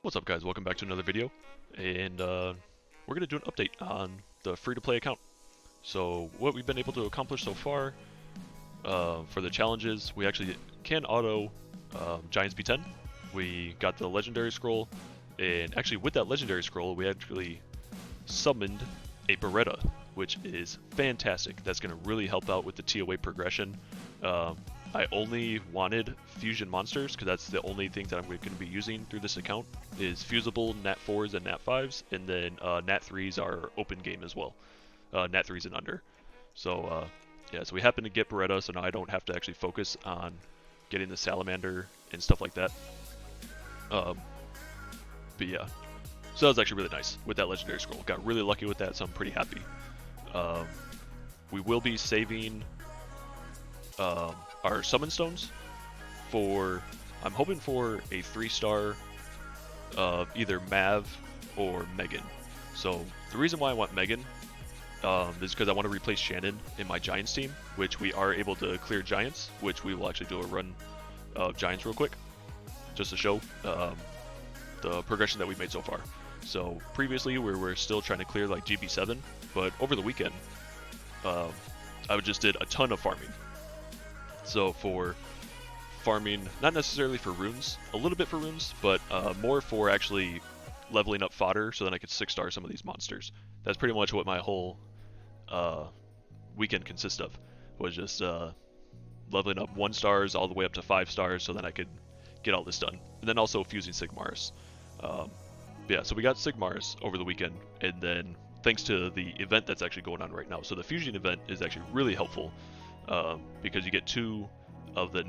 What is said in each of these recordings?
What's up, guys? Welcome back to another video, and we're going to do an update on the free-to-play account. So what we've been able to accomplish so far for the challenges, we actually can auto Giants B10. We got the legendary scroll, and actually with that legendary scroll, we actually summoned a Beretta, which is fantastic. That's going to really help out with the TOA progression. I only wanted fusion monsters because that's the only thing that I'm going to be using through this account is fusible Nat 4s and Nat 5s, and then Nat 3s are open game as well, Nat 3s and under. So yeah, so we happen to get Beretta, so now I don't have to actually focus on getting the Salamander and stuff like that. But yeah, so that was actually really nice with that legendary scroll. Got really lucky with that, so I'm pretty happy. We will be saving our summon stones for, I'm hoping for a 3-star either Mav or Megan. So the reason why I want Megan is because I want to replace Shannon in my Giants team, which we are able to clear Giants, which we will actually do a run of Giants real quick, just to show the progression that we've made so far. So previously we were still trying to clear like GB7, but over the weekend I just did a ton of farming. So for farming, not necessarily for runes, a little bit for runes, but more for actually leveling up fodder so that I could 6-star some of these monsters. That's pretty much what my whole weekend consists of, was just leveling up 1-stars all the way up to 5-stars so that I could get all this done. And then also fusing Sigmarus. Yeah, so we got Sigmarus over the weekend, and then thanks to the event that's actually going on right now. So the fusion event is actually really helpful. Because you get 2 of the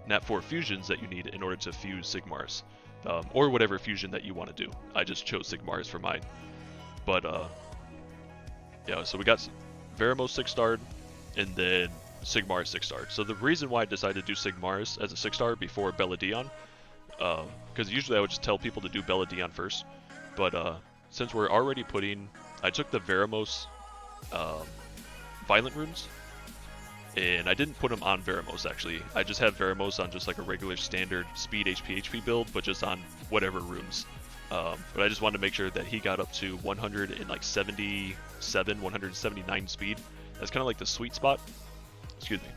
Nat 4 fusions that you need in order to fuse Sigmarus, or whatever fusion that you want to do. I just chose Sigmarus for mine, but yeah. So we got Veramos 6-starred, and then Sigmarus 6-starred. So the reason why I decided to do Sigmarus as a 6-star before Belladon, because usually I would just tell people to do Belladon first, but since we're already putting, I took the Veramos violent runes, and I didn't put them on Veramos actually. I just have Veramos on just like a regular standard speed HP build, but just on whatever runes. But I just wanted to make sure that he got up to 177, 179 speed. That's kind of like the sweet spot. Excuse me.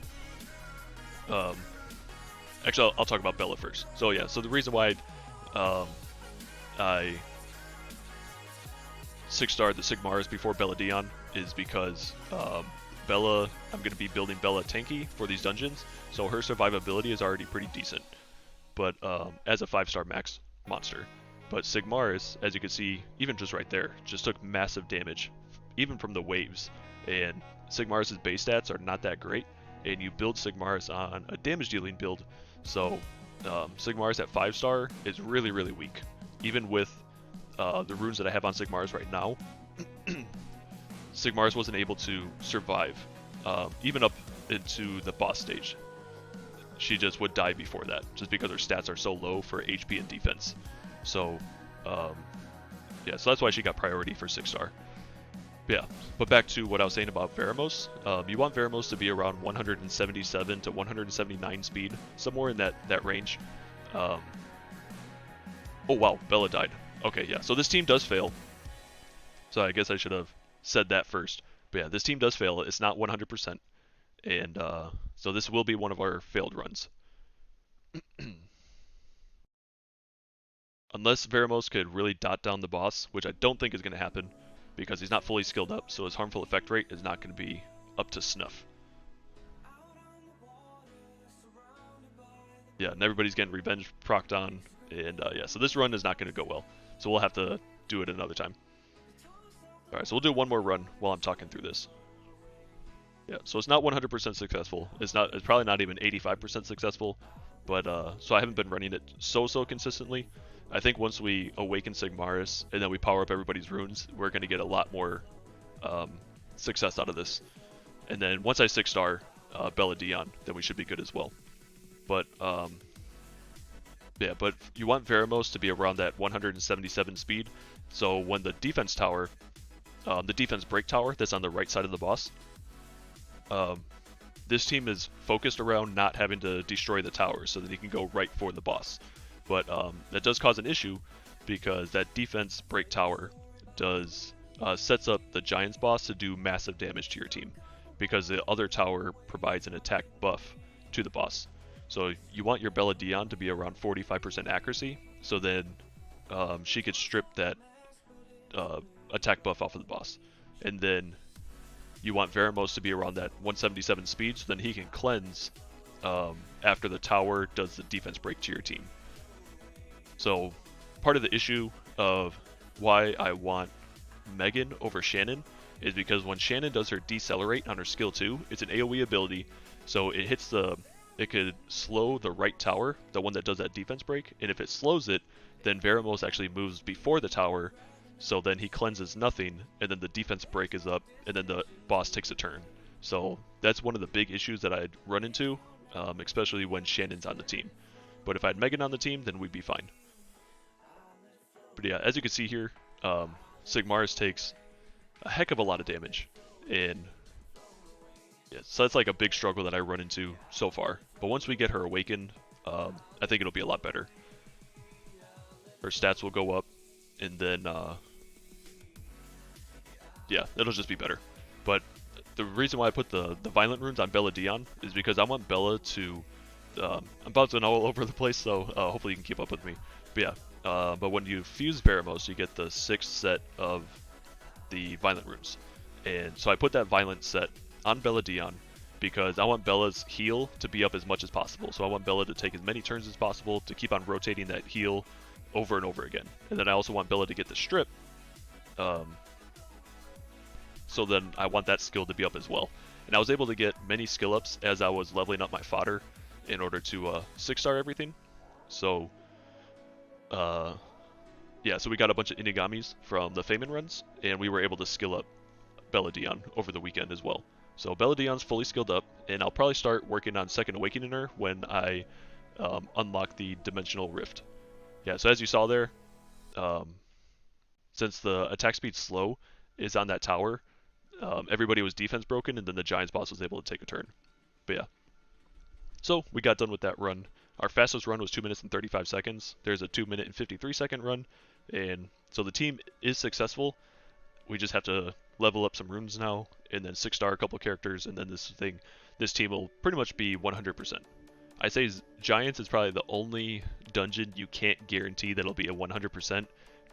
Actually, I'll talk about Bella first. So yeah, so the reason why I 6-starred the Sigmarus before Belladon is because Bella, I'm going to be building Bella tanky for these dungeons, so her survivability is already pretty decent, but as a 5-star max monster. But Sigmarus, as you can see, even just right there, just took massive damage, even from the waves, and Sigmarus' base stats are not that great, and you build Sigmarus on a damage dealing build, so Sigmarus at 5-star is really, really weak. Even with the runes that I have on Sigmarus right now, Sigmarus wasn't able to survive, even up into the boss stage. She just would die before that, just because her stats are so low for HP and defense. So, yeah, so that's why she got priority for 6-star. Yeah, but back to what I was saying about Veramos. You want Veramos to be around 177 to 179 speed, somewhere in that range. Oh wow, Bella died. Okay, yeah, so this team does fail. So I guess I should have said that first. But yeah, this team does fail. It's not 100%. And so this will be one of our failed runs. Unless Veramos could really dot down the boss, which I don't think is going to happen, because he's not fully skilled up, so his harmful effect rate is not going to be up to snuff. Yeah, and everybody's getting revenge procced on, and yeah, so this run is not going to go well. So we'll have to do it another time. Alright, so we'll do one more run while I'm talking through this. Yeah, so it's not 100% successful. It's probably not even 85% successful, but so I haven't been running it so consistently. I think once we awaken Sigmarus and then we power up everybody's runes, we're going to get a lot more success out of this. And then once I 6-star Belladon, then we should be good as well. But yeah, but you want Veramos to be around that 177 speed. So when the defense tower, the defense break tower that's on the right side of the boss, this team is focused around not having to destroy the tower so that he can go right for the boss. but that does cause an issue because that defense break tower does sets up the Giants boss to do massive damage to your team because the other tower provides an attack buff to the boss. So you want your Bella Dion to be around 45% accuracy, so then she could strip that attack buff off of the boss. And then you want Veramos to be around that 177 speed, so then he can cleanse after the tower does the defense break to your team. So part of the issue of why I want Megan over Shannon is because when Shannon does her decelerate on her skill 2, it's an AoE ability, so it could slow the right tower, the one that does that defense break, and if it slows it, then Veramos actually moves before the tower, so then he cleanses nothing, and then the defense break is up, and then the boss takes a turn. So that's one of the big issues that I'd run into, especially when Shannon's on the team. But if I had Megan on the team, then we'd be fine. But yeah, as you can see here, Sigmarus takes a heck of a lot of damage, and yeah, so that's like a big struggle that I run into so far. But once we get her awakened, I think it'll be a lot better. Her stats will go up, and then yeah, it'll just be better. But the reason why I put the violent runes on Bella Dion is because I want Bella to I'm bouncing all over the place, so hopefully you can keep up with me. But yeah, but when you fuse Veramos, you get the 6th set of the violent runes. And so I put that violent set on Bella Dion because I want Bella's heal to be up as much as possible. So I want Bella to take as many turns as possible to keep on rotating that heal over and over again. And then I also want Bella to get the strip. So then I want that skill to be up as well. And I was able to get many skill ups as I was leveling up my fodder in order to 6-star everything. So yeah, so we got a bunch of Inigamis from the Feynman runs, and we were able to skill up Bella Dion over the weekend as well. So Bella Dion's fully skilled up, and I'll probably start working on Second Awakening her when I unlock the Dimensional Rift. Yeah, so as you saw there, since the attack speed slow is on that tower, everybody was defense broken, and then the Giants boss was able to take a turn. But yeah. So we got done with that run. Our fastest run was 2 minutes and 35 seconds. There's a 2 minute and 53 second run. And so the team is successful. We just have to level up some runes now, and then 6-star a couple characters, and then this team will pretty much be 100%. I say Giants is probably the only dungeon you can't guarantee that'll be a 100%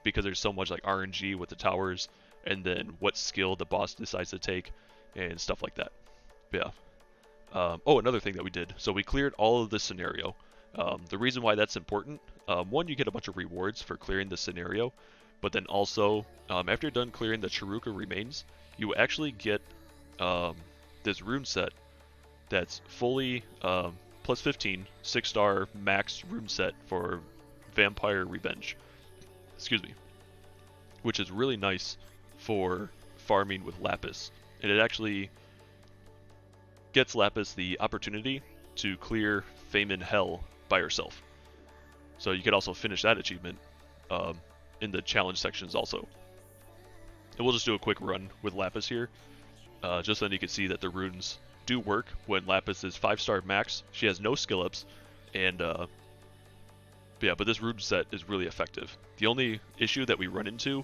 because there's so much like RNG with the towers, and then what skill the boss decides to take, and stuff like that. But yeah. Oh, another thing that we did. So we cleared all of this scenario. The reason why that's important, one, you get a bunch of rewards for clearing the scenario, but then also, after you're done clearing the Chiruka remains, you actually get this rune set that's fully plus 15, 6-star max rune set for Vampire Revenge. Excuse me. Which is really nice for farming with Lapis. And it actually gets Lapis the opportunity to clear Feynman Hell by herself. So you could also finish that achievement in the challenge sections also. And we'll just do a quick run with Lapis here, just so then you can see that the runes do work when Lapis is 5-star max. She has no skill ups, and yeah, but this rune set is really effective. The only issue that we run into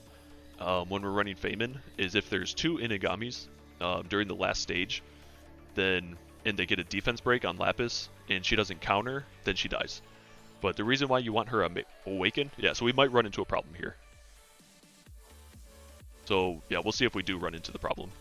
when we're running Feynman is if there's 2 Inigamis during the last stage, then and they get a defense break on Lapis, and she doesn't counter, then she dies. But the reason why you want her awaken, yeah, so we might run into a problem here. So yeah, we'll see if we do run into the problem.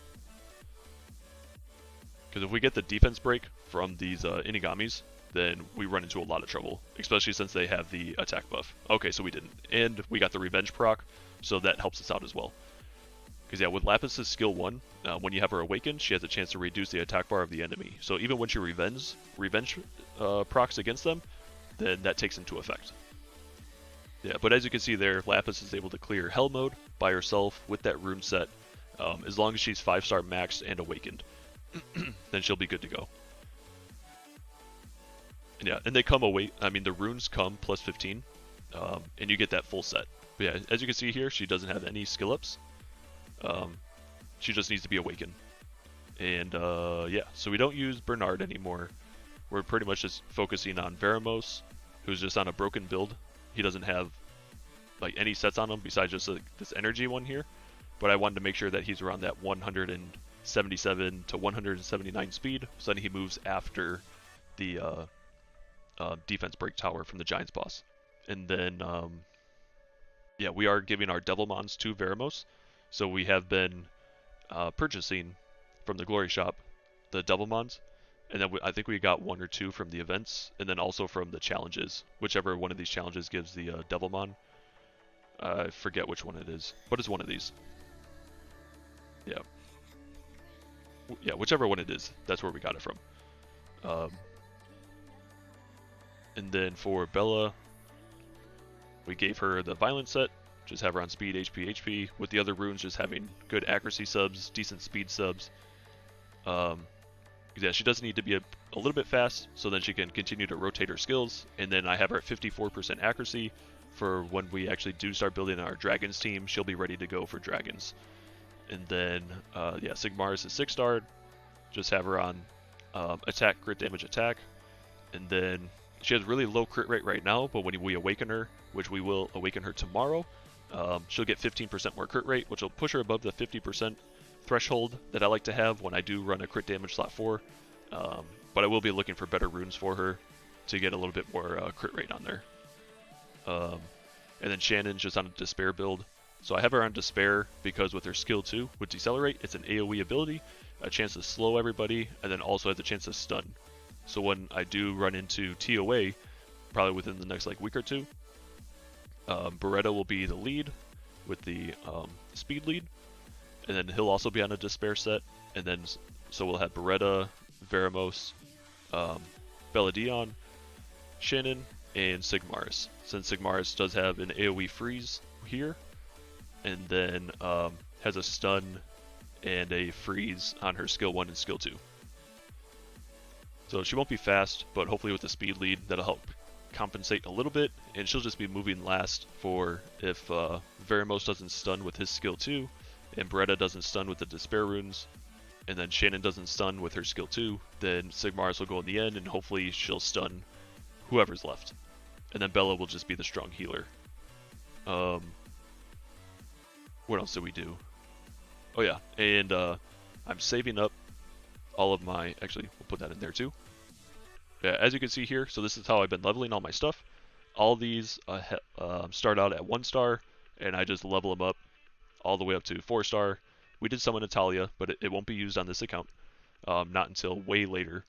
Because if we get the defense break from these Inigamis, then we run into a lot of trouble, especially since they have the attack buff. Okay, so we didn't. And we got the revenge proc, so that helps us out as well. Because yeah, with Lapis's skill 1, when you have her awakened, she has a chance to reduce the attack bar of the enemy. So even when she revenge procs against them, then that takes into effect. Yeah, but as you can see there, Lapis is able to clear Hell mode by herself with that rune set, as long as she's 5-star maxed and awakened. Then she'll be good to go. And yeah, and they come away. I mean, the runes come plus 15, and you get that full set. But yeah, as you can see here, she doesn't have any skill ups. She just needs to be awakened. And yeah, so we don't use Bernard anymore. We're pretty much just focusing on Veramos, who's just on a broken build. he doesn't have like any sets on him besides just this energy one here. But I wanted to make sure that he's around that 177 to 179 speed, so then he moves after the defense break tower from the Giants boss. And then, yeah, we are giving our Devilmons to Veramos, so we have been purchasing from the Glory Shop the Devilmons, and then I think we got 1 or 2 from the events, and then also from the challenges. Whichever one of these challenges gives the Devilmon. I forget which one it is, but it's one of these. Yeah. Yeah, whichever one it is, that's where we got it from. And then for Bella, we gave her the Violent set, just have her on speed, HP, with the other runes just having good accuracy subs, decent speed subs. Yeah, she does need to be a little bit fast, so then she can continue to rotate her skills, and then I have her at 54% accuracy for when we actually do start building our Dragons team. She'll be ready to go for Dragons. And then, yeah, Sigmarus is 6-starred, just have her on attack, crit damage, attack, and then she has really low crit rate right now, but when we awaken her, which we will awaken her tomorrow, she'll get 15% more crit rate, which will push her above the 50% threshold that I like to have when I do run a crit damage slot 4. But I will be looking for better runes for her to get a little bit more crit rate on there. And then Shannon's just on a Despair build. So I have her on Despair because with her skill 2, with Decelerate, it's an AoE ability, a chance to slow everybody, and then also has a chance to stun. So when I do run into TOA, probably within the next week or 2, Beretta will be the lead with the speed lead, and then he'll also be on a Despair set, and then so we'll have Beretta, Veramos, Belladon, Shannon, and Sigmarus, since Sigmarus does have an AoE freeze here, and then has a stun and a freeze on her skill 1 and skill 2. So she won't be fast, but hopefully with the speed lead, that'll help compensate a little bit, and she'll just be moving last for if Veramos doesn't stun with his skill 2, and Beretta doesn't stun with the Despair runes, and then Shannon doesn't stun with her skill 2, then Sigmarus will go in the end, and hopefully she'll stun whoever's left. And then Bella will just be the strong healer. What else do we do? Oh yeah, and I'm saving up all of my, actually, we'll put that in there too. Yeah, as you can see here, so this is how I've been leveling all my stuff. All these start out at 1 star, and I just level them up all the way up to 4 star. We did summon Natalia, but it won't be used on this account, not until way later.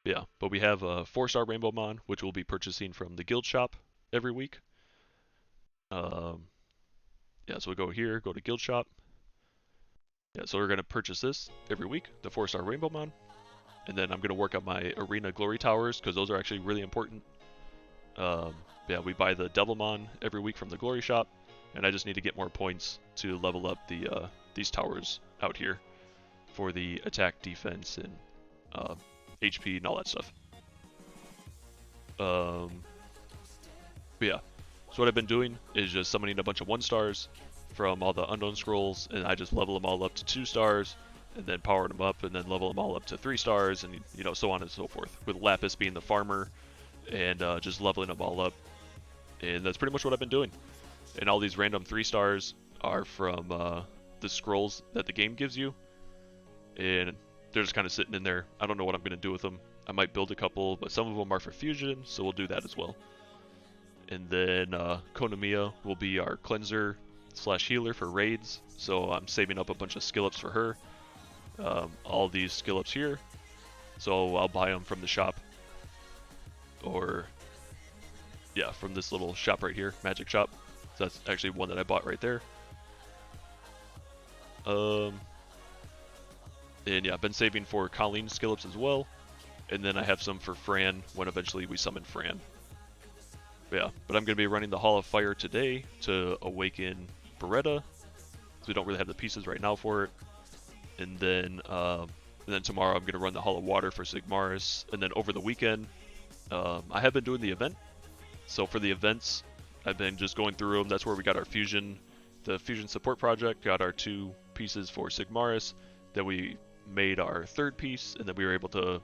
Yeah, but we have a 4-star Rainbow Mon, which we'll be purchasing from the guild shop every week. Yeah, so we'll go here, go to guild shop. Yeah, so we're going to purchase this every week, the 4-star Rainbow Mon. And then I'm going to work on my Arena Glory Towers, because those are actually really important. Yeah, we buy the Devilmon every week from the Glory Shop, and I just need to get more points to level up the these towers out here for the attack, defense, and HP and all that stuff. But yeah, so what I've been doing is just summoning a bunch of 1-stars from all the Unknown Scrolls, and I just level them all up to 2 stars, and then power them up, and then level them all up to 3 stars, and so on and so forth. With Lapis being the farmer, and just leveling them all up, and that's pretty much what I've been doing. And all these random 3 stars are from the scrolls that the game gives you, and they're just kind of sitting in there. I don't know what I'm going to do with them. I might build a couple, but some of them are for fusion, so we'll do that as well. And then Konamiya will be our cleanser / healer for raids, so I'm saving up a bunch of skill ups for her. All these skill ups here, so I'll buy them from the shop, or yeah, from this little shop right here, magic shop. So that's actually one that I bought right there. And yeah, I've been saving for Colleen's skill ups as well, and then I have some for Fran when eventually we summon Fran. Yeah, but I'm going to be running the Hall of Fire today to awaken Beretta, because we don't really have the pieces right now for it. And then tomorrow I'm going to run the Hall of Water for Sigmarus. And then over the weekend, I have been doing the event. So for the events, I've been just going through them. That's where we got our fusion, the fusion support project, got our 2 pieces for Sigmarus. Then we made our 3rd piece, and then we were able to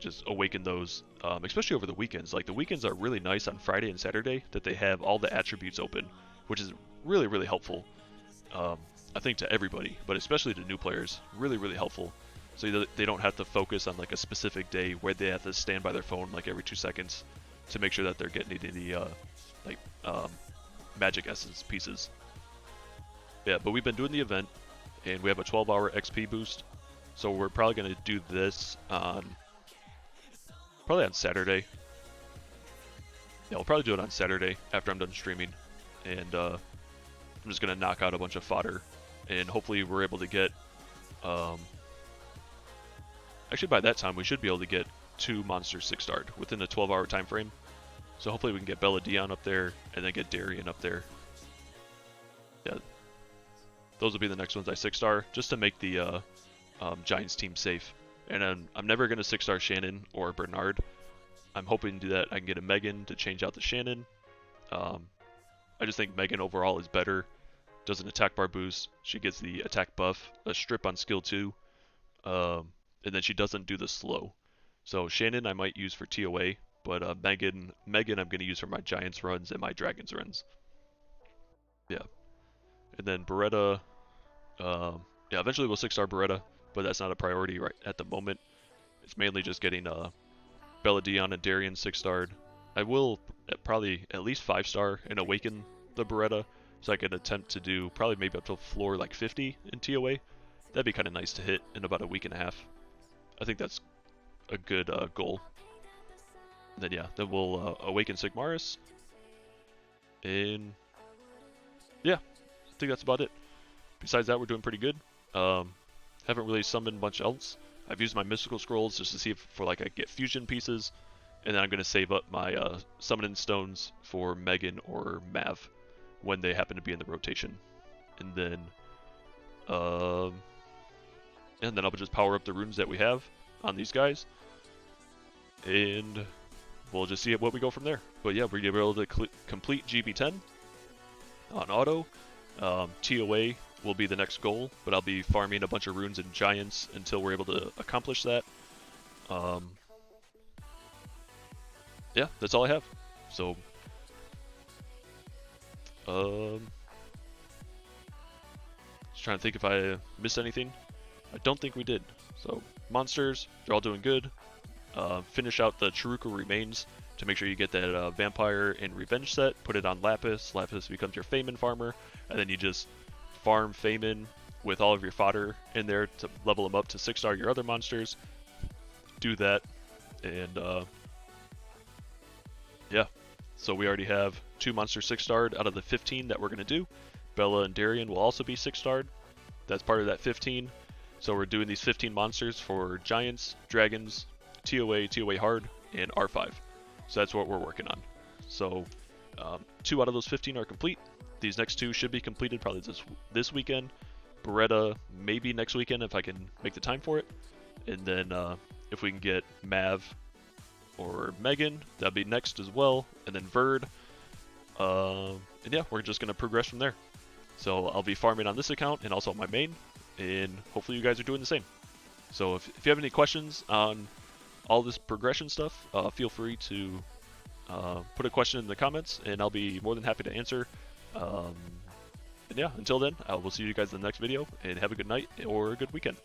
just awaken those, especially over the weekends. Like the weekends are really nice on Friday and Saturday that they have all the attributes open, which is really, really helpful. I think to everybody, but especially to new players, really, really helpful. So they don't have to focus on like a specific day where they have to stand by their phone like every 2 seconds to make sure that they're getting any like magic essence pieces. Yeah, but we've been doing the event, and we have a 12-hour XP boost. So we're probably going to do this on Saturday. Yeah, we'll probably do it on Saturday after I'm done streaming, and I'm just going to knock out a bunch of fodder, and hopefully we're able to get. Actually, by that time we should be able to get 2 monsters 6-starred within a 12-hour time frame. So hopefully we can get Bella Dion up there, and then get Darien up there. Yeah, those will be the next ones I 6-star, just to make the Giants team safe. And then I'm never going to 6-star Shannon or Bernard. I'm hoping to do that I can get a Megan to change out the Shannon. I just think Megan overall is better. Does an attack bar boost. She gets the attack buff, a strip on skill 2, and then she doesn't do the slow. So Shannon I might use for TOA, but Megan I'm going to use for my Giants runs and my Dragons runs. Yeah. And then Beretta, yeah, eventually we'll 6-star Beretta, but that's not a priority right at the moment. It's mainly just getting Bella Dion and Darien 6-starred. I will probably at least 5-star and awaken the Beretta, so I could attempt to do probably maybe up to floor like 50 in TOA. That'd be kind of nice to hit in about a week and a half. I think that's a good goal. And then yeah, then we'll awaken Sigmarus. And yeah, I think that's about it. Besides that, we're doing pretty good. Haven't really summoned much else. I've used my mystical scrolls just to see if for like I get fusion pieces, and then I'm gonna save up my summoning stones for Megan or Mav when they happen to be in the rotation, and then I'll just power up the runes that we have on these guys, and we'll just see what we go from there. But yeah, we're able to complete GB10 on auto. TOA will be the next goal, but I'll be farming a bunch of runes and giants until we're able to accomplish that. Yeah, that's all I have. So, just trying to think if I missed anything. I don't think we did. So, monsters, they're all doing good. Finish out the Chiruka Remains to make sure you get that Vampire and Revenge set. Put it on Lapis. Lapis becomes your Fayman farmer, and then you just farm Fayman with all of your fodder in there to level them up to 6-star your other monsters. Do that, and yeah. So we already have 2 monsters 6-starred out of the 15 that we're going to do. Bella and Darien will also be 6-starred. That's part of that 15. So we're doing these 15 monsters for Giants, Dragons, TOA, TOA Hard, and R5. So that's what we're working on. So 2 out of those 15 are complete. These next 2 should be completed probably this weekend. Beretta maybe next weekend if I can make the time for it. And then if we can get Mav or Megan, that'd be next as well. And then Verd. And yeah, we're just going to progress from there. So I'll be farming on this account and also on my main. And hopefully you guys are doing the same. So if you have any questions on all this progression stuff, feel free to put a question in the comments, and I'll be more than happy to answer. And yeah, until then, I will see you guys in the next video, and have a good night or a good weekend.